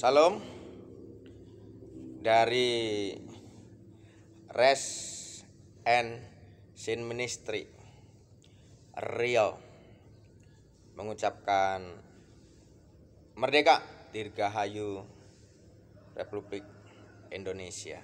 Salam dari Res and Sin Ministry Riau mengucapkan Merdeka Dirgahayu Republik Indonesia.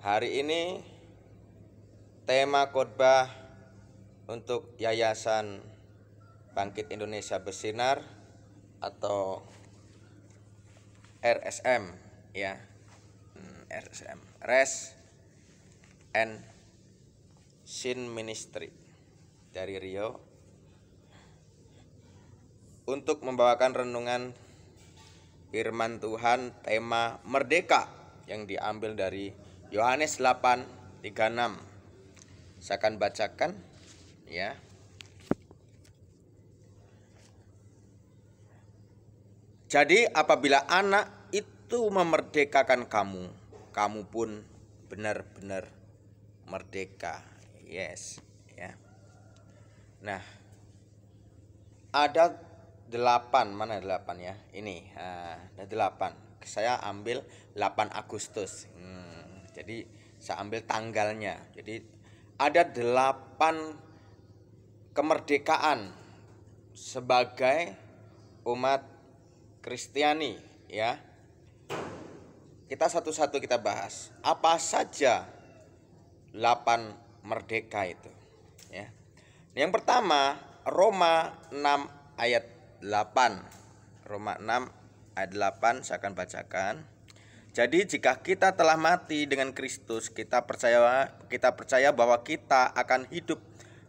Hari ini tema khotbah untuk Yayasan Bangkit Indonesia Bersinar atau RSM ya. RSM, Res and Sin Ministry dari Riau untuk membawakan renungan firman Tuhan tema Merdeka yang diambil dari Yohanes 8:36. Saya akan bacakan ya. Jadi apabila anak itu memerdekakan kamu, kamu pun benar-benar merdeka. Yes, ya. Nah, ada 8, mana 8 ya? Ini, ada 8. Saya ambil 8 Agustus. Jadi saya ambil tanggalnya. Jadi ada 8 kemerdekaan sebagai umat Kristiani ya. Kita satu-satu kita bahas. Apa saja 8 merdeka itu ya. Yang pertama, Roma 6 ayat 8. Roma 6 ayat 8 saya akan bacakan. Jadi jika kita telah mati dengan Kristus, kita percaya bahwa kita akan hidup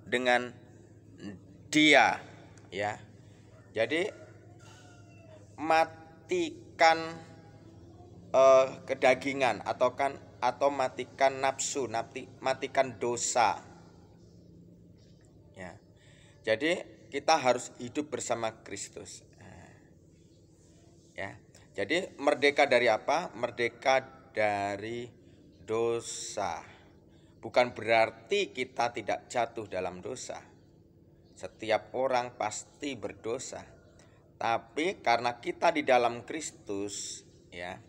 dengan Dia ya. Jadi matikan kedagingan atau matikan nafsu, matikan dosa. Ya. Jadi kita harus hidup bersama Kristus. Ya. Jadi merdeka dari apa? Merdeka dari dosa. Bukan berarti kita tidak jatuh dalam dosa. Setiap orang pasti berdosa. Tapi karena kita di dalam Kristus ya,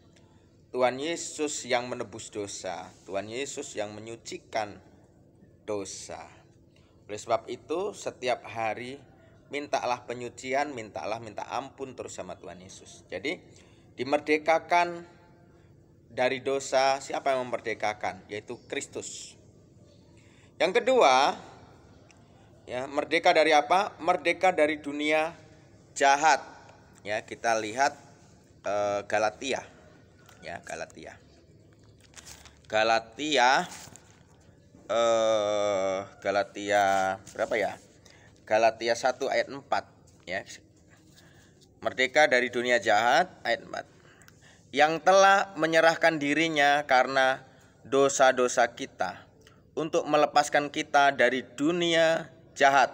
Tuhan Yesus yang menebus dosa, Tuhan Yesus yang menyucikan dosa. Oleh sebab itu setiap hari mintalah penyucian, minta ampun terus sama Tuhan Yesus. Jadi dimerdekakan dari dosa, siapa yang memerdekakan? Yaitu Kristus. Yang kedua, ya, merdeka dari apa? Merdeka dari dunia jahat. Ya, kita lihat Galatia. Ya, Galatia berapa ya? Galatia 1 ayat 4 ya. Merdeka dari dunia jahat ayat 4. Yang telah menyerahkan dirinya karena dosa-dosa kita untuk melepaskan kita dari dunia jahat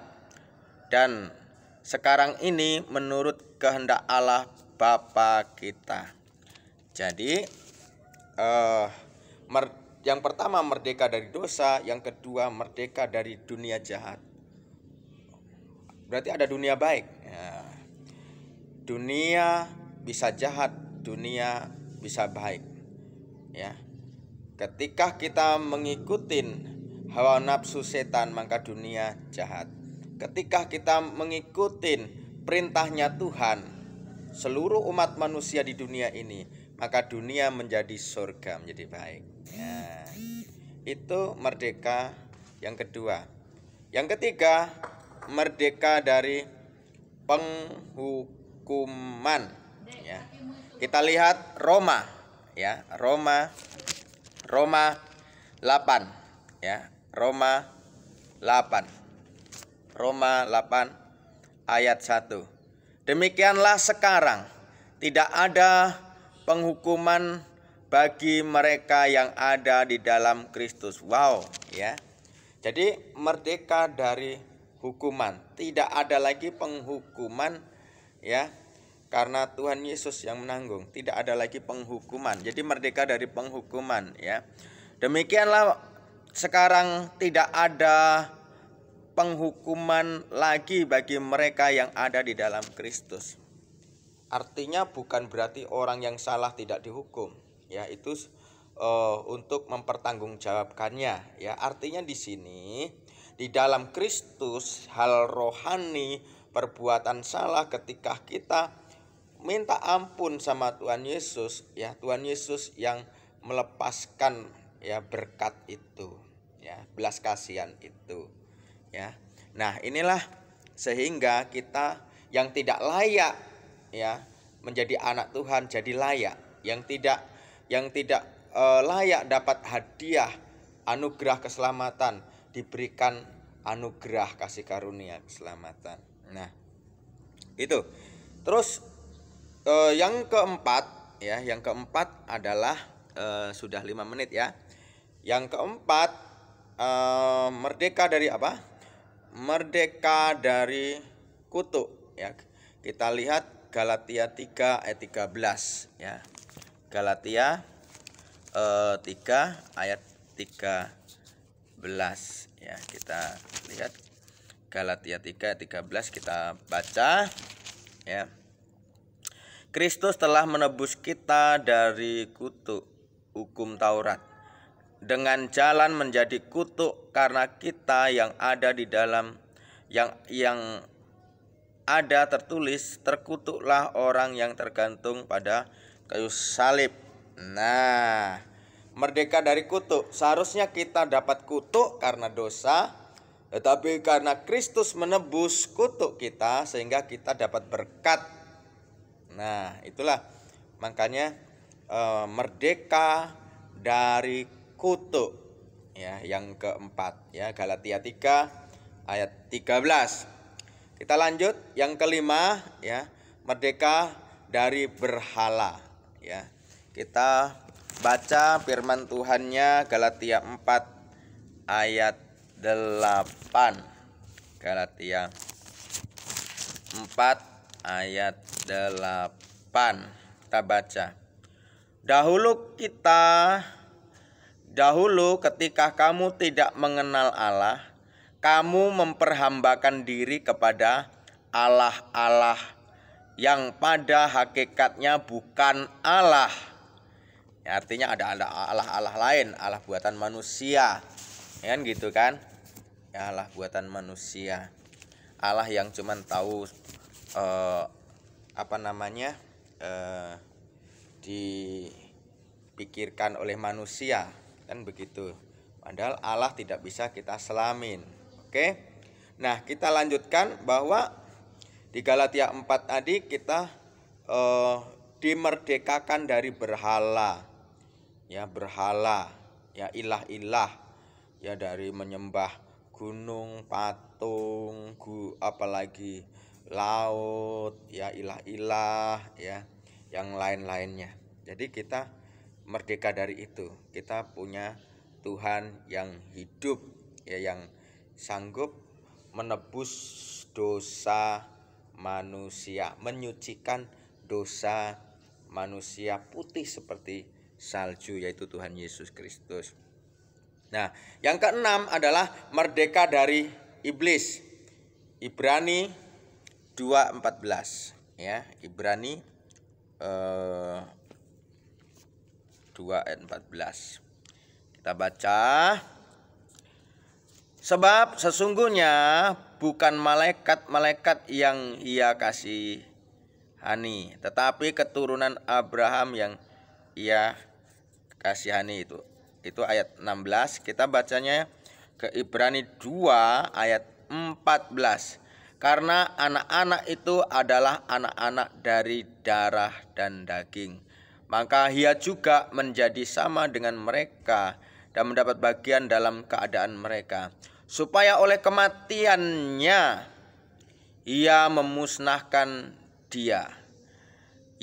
dan sekarang ini menurut kehendak Allah Bapa kita. Jadi yang pertama merdeka dari dosa, yang kedua merdeka dari dunia jahat. Berarti ada dunia baik. Ya. Dunia bisa jahat, dunia bisa baik. Ya. Ketika kita mengikuti hawa nafsu setan, maka dunia jahat. Ketika kita mengikuti perintahnya Tuhan, seluruh umat manusia di dunia ini, maka dunia menjadi surga, menjadi baik. Ya, itu merdeka yang kedua. Yang ketiga, merdeka dari penghukuman. Ya. Kita lihat Roma, ya, Roma 8, ya, Roma 8 ayat 1. Demikianlah sekarang tidak ada penghukuman bagi mereka yang ada di dalam Kristus. Wow, ya. Jadi merdeka dari hukuman. Tidak ada lagi penghukuman ya. Karena Tuhan Yesus yang menanggung, tidak ada lagi penghukuman. Jadi merdeka dari penghukuman ya. Demikianlah sekarang tidak ada penghukuman lagi bagi mereka yang ada di dalam Kristus. artinya bukan berarti orang yang salah tidak dihukum, ya itu untuk mempertanggungjawabkannya, ya artinya di sini di dalam Kristus hal rohani perbuatan salah ketika kita minta ampun sama Tuhan Yesus, ya Tuhan Yesus yang melepaskan ya berkat itu, ya belas kasihan itu, ya. Nah inilah sehingga kita yang tidak layak ya menjadi anak Tuhan jadi layak, yang tidak layak dapat hadiah anugerah keselamatan diberikan anugerah kasih karunia keselamatan. Nah itu terus yang keempat ya, yang keempat adalah sudah 5 menit ya. Yang keempat merdeka dari apa? Merdeka dari kutuk ya. Kita lihat Galatia 3 ayat 13 ya. Galatia 3 ayat 13 ya. Kita lihat Galatia 3 ayat 13, kita baca ya. Kristus telah menebus kita dari kutuk hukum Taurat dengan jalan menjadi kutuk karena kita yang ada di dalam yang ada tertulis, terkutuklah orang yang tergantung pada kayu salib. Nah, merdeka dari kutuk. Seharusnya kita dapat kutuk karena dosa, tetapi karena Kristus menebus kutuk kita sehingga kita dapat berkat. Nah, itulah makanya merdeka dari kutuk ya, yang keempat ya, Galatia 3 ayat 13. Kita lanjut yang kelima ya, merdeka dari berhala ya. Kita baca firman Tuhannya Galatia 4 ayat 8. Galatia 4 ayat 8. Kita baca. Dahulu ketika kamu tidak mengenal Allah, kamu memperhambakan diri kepada Allah-Allah yang pada hakikatnya bukan Allah. Ya, artinya ada Allah-Allah lain, Allah buatan manusia. Ya, kan gitu kan? Ya, Allah buatan manusia. Allah yang cuman tahu dipikirkan oleh manusia, kan begitu. Padahal Allah tidak bisa kita selamin. Oke. Nah, kita lanjutkan bahwa di Galatia 4 tadi kita dimerdekakan dari berhala. Ya, berhala, ya ilah-ilah, ya dari menyembah gunung, patung, apalagi laut, ya ilah-ilah, ya yang lain-lainnya. Jadi kita merdeka dari itu. Kita punya Tuhan yang hidup, ya yang sanggup menebus dosa manusia, menyucikan dosa manusia putih seperti salju, yaitu Tuhan Yesus Kristus. Nah, yang keenam adalah merdeka dari iblis. Ibrani 2:14 ya, Ibrani 2 ayat 14. Kita baca. Sebab sesungguhnya bukan malaikat-malaikat yang Ia kasihani, tetapi keturunan Abraham yang Ia kasihani itu. Itu ayat 16. Kita bacanya ke Ibrani 2 ayat 14. Karena anak-anak itu adalah anak-anak dari darah dan daging, maka ia juga menjadi sama dengan mereka dan mendapat bagian dalam keadaan mereka, supaya oleh kematiannya ia memusnahkan dia,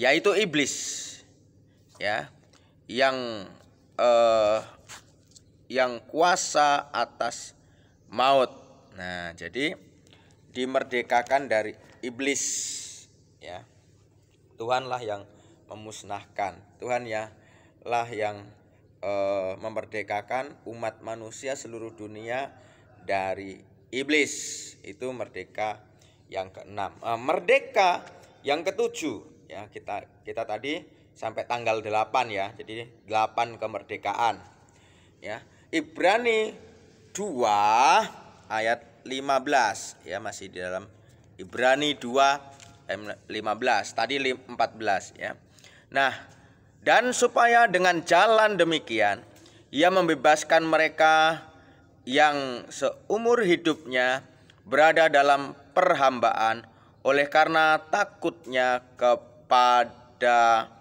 yaitu iblis, ya, yang kuasa atas maut. Nah, jadi dimerdekakan dari iblis, ya. Tuhanlah yang memusnahkan. Tuhan ya lah yang memerdekakan umat manusia seluruh dunia dari iblis. Itu merdeka yang keenam. Merdeka yang ketujuh Ya, kita tadi sampai tanggal 8 ya. Jadi 8 kemerdekaan. Ya. Ibrani 2 ayat 15 ya, masih di dalam Ibrani 2 ayat 15. Tadi 14 ya. Nah, dan supaya dengan jalan demikian ia membebaskan mereka yang seumur hidupnya berada dalam perhambaan oleh karena takutnya kepada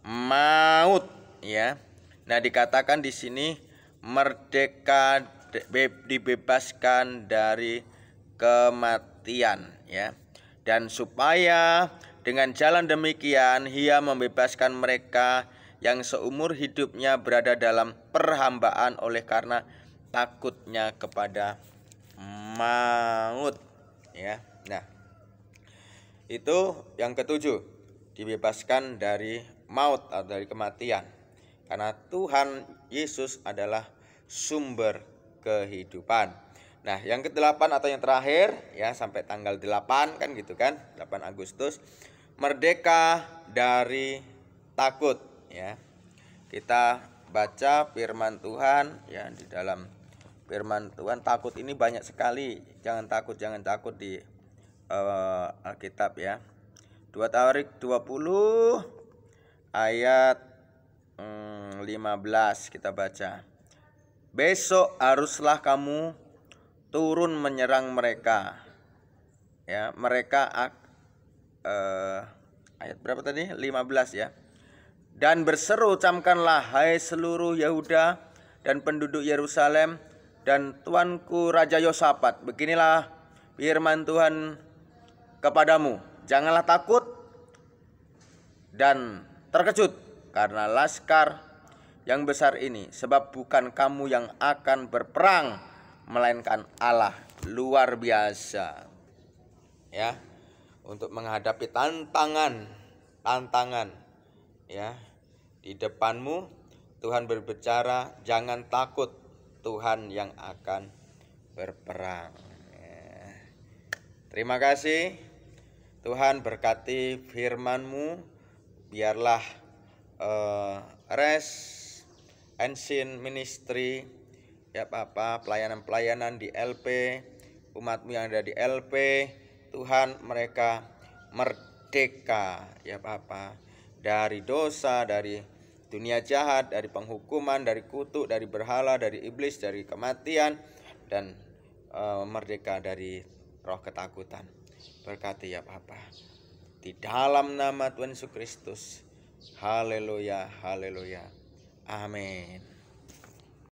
maut ya. Nah, dikatakan di sini merdeka, dibebaskan dari kematian ya. Dan supaya dengan jalan demikian ia membebaskan mereka yang seumur hidupnya berada dalam perhambaan oleh karena takutnya kepada maut ya. Nah, itu yang ketujuh, dibebaskan dari maut atau dari kematian. Karena Tuhan Yesus adalah sumber kehidupan. Nah, yang ke-8 atau yang terakhir ya, sampai tanggal 8 kan gitu kan, 8 Agustus, merdeka dari takut ya. Kita baca firman Tuhan ya, di dalam firman Tuhan takut ini banyak sekali. Jangan takut di Alkitab ya. 2 Tawarik 20 ayat 15 kita baca. Besok haruslah kamu turun menyerang mereka. Ya, mereka ayat berapa tadi? 15 ya. Dan berseru, camkanlah hai seluruh Yehuda dan penduduk Yerusalem dan tuanku Raja Yosafat, beginilah firman Tuhan kepadamu, janganlah takut dan terkejut karena laskar yang besar ini, sebab bukan kamu yang akan berperang, melainkan Allah. Luar biasa ya, untuk menghadapi tantangan ya di depanmu. Tuhan berbicara, jangan takut, Tuhan yang akan berperang ya. Terima kasih. Tuhan berkati firman-Mu. Biarlah Ensign Ministry ya Bapak, pelayanan-pelayanan di LP, umat-Mu yang ada di LP, Tuhan mereka merdeka ya Bapak dari dosa, dari dunia jahat, dari penghukuman, dari kutuk, dari berhala, dari iblis, dari kematian, dan merdeka dari roh ketakutan. Berkati ya Bapa, di dalam nama Tuhan Yesus Kristus. Haleluya, haleluya, amin.